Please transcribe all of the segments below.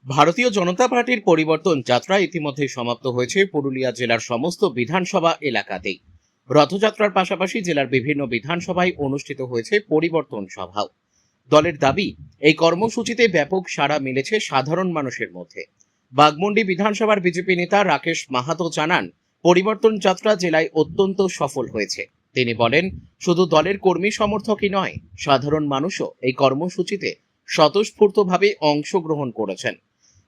ভারতীয় জনতা পার্টির পরিবর্তন যাত্রা ইতিমধ্যে সমাপ্ত হয়েছে পুরুলিয়া জেলার সমস্ত বিধানসভা এলাকাতেই। রথযাত্রার পাশাপাশি জেলার বিভিন্ন বিধানসভায় অনুষ্ঠিত হয়েছে পরিবর্তন সভাও। দলের দাবি, এই কর্মসূচিতে ব্যাপক সাড়া মিলেছে সাধারণ মানুষের মধ্যে। বাগমুন্ডি বিধানসভার বিজেপি নেতা রাকেশ মাহাতো জানান, পরিবর্তন যাত্রা জেলায় অত্যন্ত সফল হয়েছে। তিনি বলেন, শুধু দলের কর্মী সমর্থকই নয়, সাধারণ মানুষও এই কর্মসূচিতে স্বতঃস্ফূর্তভাবে অংশগ্রহণ করেছেন।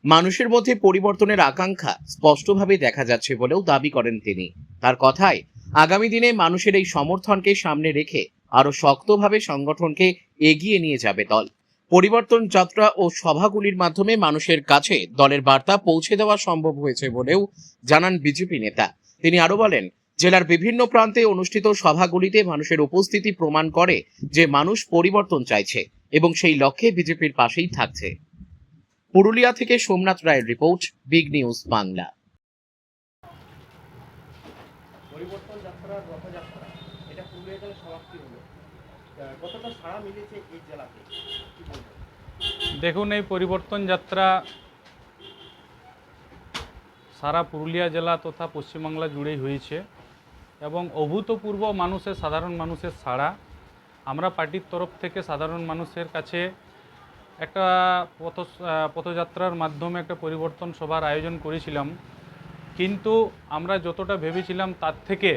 মানুষের মধ্যে পরিবর্তনের আকাঙ্ক্ষা স্পষ্টভাবে দেখা যাচ্ছে বলেও দাবি করেন তিনি। তার কথায়, আগামী দিনে মানুষের এই সমর্থনকে সামনে রেখে আরো শক্তভাবে সংগঠনকে এগিয়ে নিয়ে যাবে দল। পরিবর্তন যাত্রা ও সভাগুলির মাধ্যমে মানুষের কাছে দলের বার্তা পৌঁছে দেওয়া সম্ভব হয়েছে বলেও জানান বিজেপি নেতা। তিনি আরো বলেন, জেলার বিভিন্ন প্রান্তে অনুষ্ঠিত সভাগুলিতে মানুষের উপস্থিতি প্রমাণ করে যে মানুষ পরিবর্তন চাইছে এবং সেই লক্ষ্যে বিজেপির পাশেই থাকছে। পুরুলিয়া থেকে সোমনাথ রায়ের রিপোর্ট, বিগ নিউজ বাংলা। পরিবর্তন যাত্রার রথযাত্রা এটা পুরুলিয়া জেলায় সমাপ্তি হলো। কতটা সাড়া মিলেছে এই জেলাতে কি বলবেন? দেখুন, এই পরিবর্তন যাত্রা সারা পুরুলিয়া জেলা তথা পশ্চিমবাংলা জুড়েই হয়েছে এবং অভূতপূর্ব সাধারণ মানুষের সাড়া। আমরা পার্টির তরফ থেকে সাধারণ মানুষের কাছে একটা পথযাত্রার মাধ্যমে একটা পরিবর্তন সভার আয়োজন করেছিলাম, কিন্তু আমরা যতটা ভেবেছিলাম তার থেকে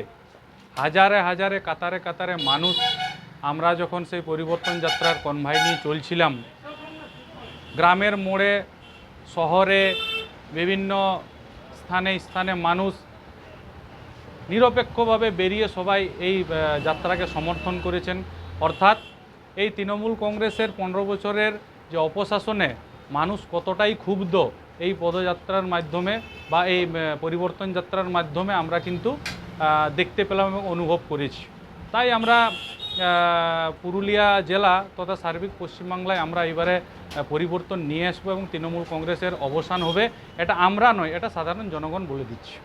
হাজারে হাজারে কাতারে কাতারে মানুষ আমরা যখন সেই পরিবর্তন যাত্রার কনভয় নিয়ে চলছিলাম, গ্রামের মোড়ে শহরে বিভিন্ন স্থানে স্থানে মানুষ নিরপেক্ষভাবে বেরিয়ে সবাই এই যাত্রাকে সমর্থন করেছেন। অর্থাৎ এই তৃণমূল কংগ্রেসের 15 বছরের যে অপশাসনে মানুষ কতটাই ক্ষুব্ধ, এই পদযাত্রার মাধ্যমে বা এই পরিবর্তন যাত্রার মাধ্যমে আমরা কিন্তু দেখতে পেলাম এবং অনুভব করেছি। তাই আমরা পুরুলিয়া জেলা তথা সার্বিক পশ্চিমবাংলায় আমরা এবারে পরিবর্তন নিয়ে আসবো এবং তৃণমূল কংগ্রেসের অবসান হবে। এটা আমরা নয়, এটা সাধারণ জনগণ বলে দিচ্ছি।